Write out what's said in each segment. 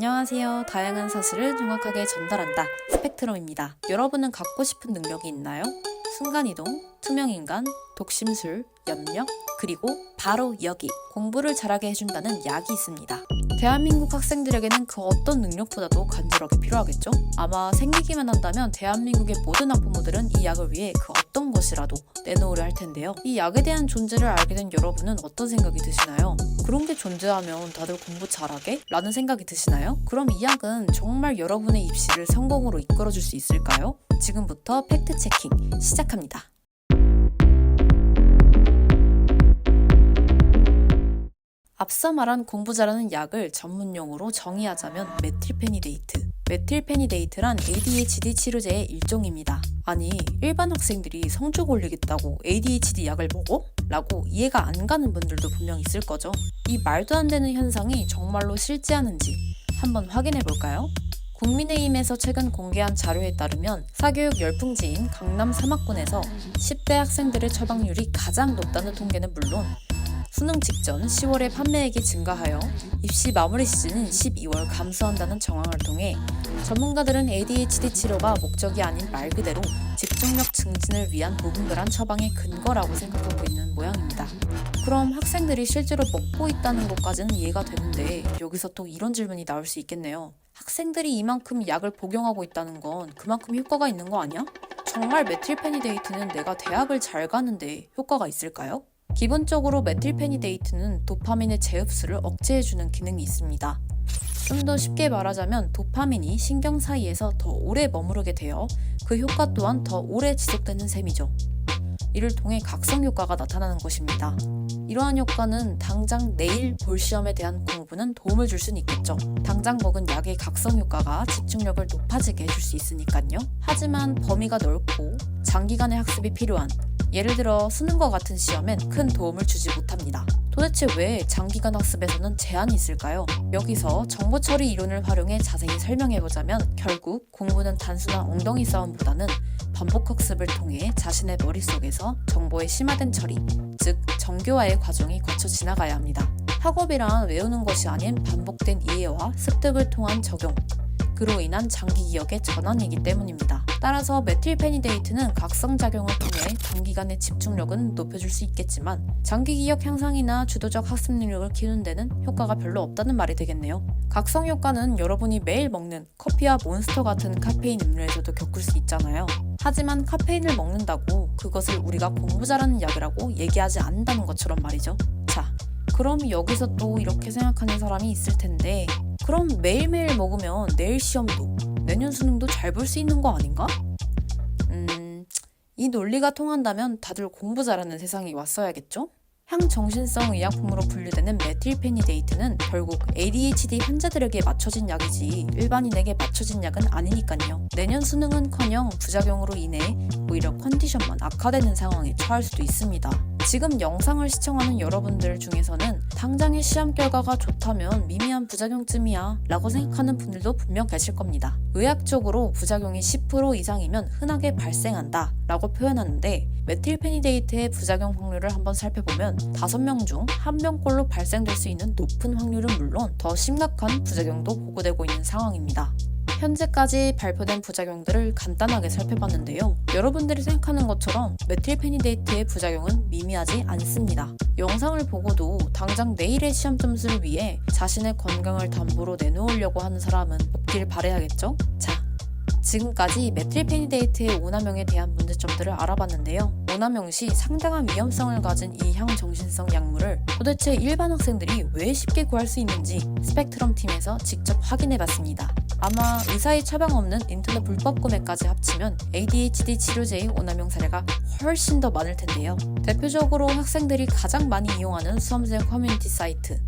안녕하세요. 다양한 사실을 정확하게 전달한다. 스펙트럼입니다. 여러분은 갖고 싶은 능력이 있나요? 순간이동, 투명인간, 독심술, 염력, 그리고 바로 여기 공부를 잘하게 해준다는 약이 있습니다. 대한민국 학생들에게는 그 어떤 능력보다도 간절하게 필요하겠죠? 아마 생기기만 한다면 대한민국의 모든 학부모들은 이 약을 위해 그 어떤 것이라도 내놓으려 할 텐데요. 이 약에 대한 존재를 알게 된 여러분은 어떤 생각이 드시나요? 그런 게 존재하면 다들 공부 잘하게? 라는 생각이 드시나요? 그럼 이 약은 정말 여러분의 입시를 성공으로 이끌어줄 수 있을까요? 지금부터 팩트체킹 시작합니다. 앞서 말한 공부 잘하는 약을 전문용어로 정의하자면 메틸페니데이트. 메틸페니데이트란 ADHD 치료제의 일종입니다. 아니, 일반 학생들이 성적 올리겠다고 ADHD 약을 먹어? 라고 이해가 안 가는 분들도 분명 있을 거죠. 이 말도 안 되는 현상이 정말로 실제하는지 한번 확인해 볼까요? 국민의힘에서 최근 공개한 자료에 따르면 사교육 열풍지인 강남 사막군에서 10대 학생들의 처방률이 가장 높다는 통계는 물론 수능 직전 10월에 판매액이 증가하여 입시 마무리 시즌인 12월 감소한다는 정황을 통해 전문가들은 ADHD 치료가 목적이 아닌 말 그대로 집중력 증진을 위한 무분별한 처방의 근거라고 생각하고 있는 모양입니다. 그럼 학생들이 실제로 먹고 있다는 것까지는 이해가 되는데 여기서 또 이런 질문이 나올 수 있겠네요. 학생들이 이만큼 약을 복용하고 있다는 건 그만큼 효과가 있는 거 아니야? 정말 메틸페니데이트는 내가 대학을 잘 가는데 효과가 있을까요? 기본적으로 메틸페니데이트는 도파민의 재흡수를 억제해주는 기능이 있습니다. 좀 더 쉽게 말하자면 도파민이 신경 사이에서 더 오래 머무르게 되어 그 효과 또한 더 오래 지속되는 셈이죠. 이를 통해 각성 효과가 나타나는 것입니다. 이러한 효과는 당장 내일 볼 시험에 대한 공부는 도움을 줄 수는 있겠죠. 당장 먹은 약의 각성 효과가 집중력을 높아지게 해줄 수 있으니까요. 하지만 범위가 넓고 장기간의 학습이 필요한 예를 들어 수능과 같은 시험엔 큰 도움을 주지 못합니다. 도대체 왜 장기간 학습에서는 제한이 있을까요? 여기서 정보처리 이론을 활용해 자세히 설명해보자면 결국 공부는 단순한 엉덩이 싸움보다는 반복학습을 통해 자신의 머릿속에서 정보의 심화된 처리, 즉 정교화의 과정이 거쳐 지나가야 합니다. 학업이란 외우는 것이 아닌 반복된 이해와 습득을 통한 적용, 그로 인한 장기 기억의 전환이기 때문입니다. 따라서 메틸페니데이트는 각성작용을 통해 단기간의 집중력은 높여줄 수 있겠지만 장기 기억 향상이나 주도적 학습 능력을 키우는 데는 효과가 별로 없다는 말이 되겠네요. 각성 효과는 여러분이 매일 먹는 커피와 몬스터 같은 카페인 음료에서도 겪을 수 있잖아요. 하지만 카페인을 먹는다고 그것을 우리가 공부 잘하는 약이라고 얘기하지 않는다는 것처럼 말이죠. 자, 그럼 여기서 또 이렇게 생각하는 사람이 있을 텐데 그럼 매일매일 먹으면 내일 시험도 내년 수능도 잘 볼 수 있는 거 아닌가? 이 논리가 통한다면 다들 공부 잘하는 세상이 왔어야겠죠? 향정신성 의약품으로 분류되는 메틸페니데이트는 결국 ADHD 환자들에게 맞춰진 약이지 일반인에게 맞춰진 약은 아니니까요. 내년 수능은커녕 부작용으로 인해 오히려 컨디션만 악화되는 상황에 처할 수도 있습니다. 지금 영상을 시청하는 여러분들 중에서는 당장의 시험 결과가 좋다면 미미한 부작용쯤이야 라고 생각하는 분들도 분명 계실 겁니다. 의학적으로 부작용이 10% 이상이면 흔하게 발생한다 라고 표현하는데 메틸페니데이트의 부작용 확률을 한번 살펴보면 5명 중 1명꼴로 발생될 수 있는 높은 확률은 물론 더 심각한 부작용도 보고되고 있는 상황입니다. 현재까지 발표된 부작용들을 간단하게 살펴봤는데요. 여러분들이 생각하는 것처럼 메틸페니데이트의 부작용은 미미하지 않습니다. 영상을 보고도 당장 내일의 시험 점수를 위해 자신의 건강을 담보로 내놓으려고 하는 사람은 없길 바라야겠죠? 자, 지금까지 메틸페니데이트의 오남용에 대한 문제점들을 알아봤는데요. 오남용 시 상당한 위험성을 가진 이 향정신성 약물을 도대체 일반 학생들이 왜 쉽게 구할 수 있는지 스펙트럼 팀에서 직접 확인해봤습니다. 아마 의사의 처방 없는 인터넷 불법 구매까지 합치면 ADHD 치료제의 오남용 사례가 훨씬 더 많을 텐데요. 대표적으로 학생들이 가장 많이 이용하는 수험생 커뮤니티 사이트,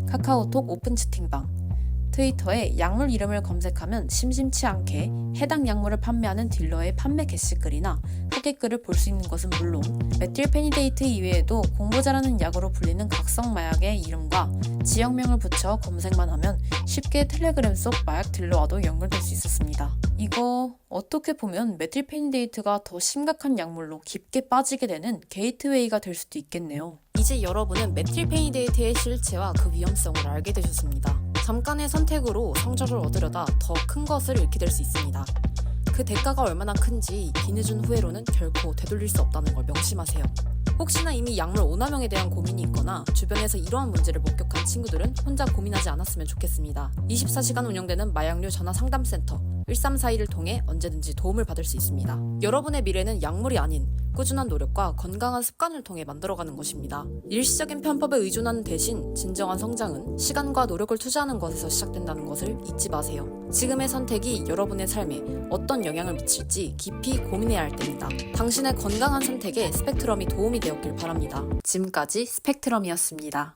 카카오톡 오픈 채팅방, 트위터에 약물 이름을 검색하면 심심치 않게 해당 약물을 판매하는 딜러의 판매 게시글이나 후기글을 볼 수 있는 것은 물론 메틸페니데이트 이외에도 공부 잘하는 약으로 불리는 각성 마약의 이름과 지역명을 붙여 검색만 하면 쉽게 텔레그램 속 마약 딜러와도 연결될 수 있었습니다. 이거 어떻게 보면 메틸페니데이트가 더 심각한 약물로 깊게 빠지게 되는 게이트웨이가 될 수도 있겠네요. 이제 여러분은 메틸페니데이트의 실체와 그 위험성을 알게 되셨습니다. 잠깐의 선택으로 성적을 얻으려다 더 큰 것을 잃게 될 수 있습니다. 그 대가가 얼마나 큰지 뒤늦은 후회로는 결코 되돌릴 수 없다는 걸 명심하세요. 혹시나 이미 약물 오남용에 대한 고민이 있거나 주변에서 이러한 문제를 목격한 친구들은 혼자 고민하지 않았으면 좋겠습니다. 24시간 운영되는 마약류 전화 상담센터 1341을 통해 언제든지 도움을 받을 수 있습니다. 여러분의 미래는 약물이 아닌 꾸준한 노력과 건강한 습관을 통해 만들어가는 것입니다. 일시적인 편법에 의존하는 대신 진정한 성장은 시간과 노력을 투자하는 것에서 시작된다는 것을 잊지 마세요. 지금의 선택이 여러분의 삶에 어떤 영향을 미칠지 깊이 고민해야 할 때입니다. 당신의 건강한 선택에 스펙트럼이 도움이 되었길 바랍니다. 지금까지 스펙트럼이었습니다.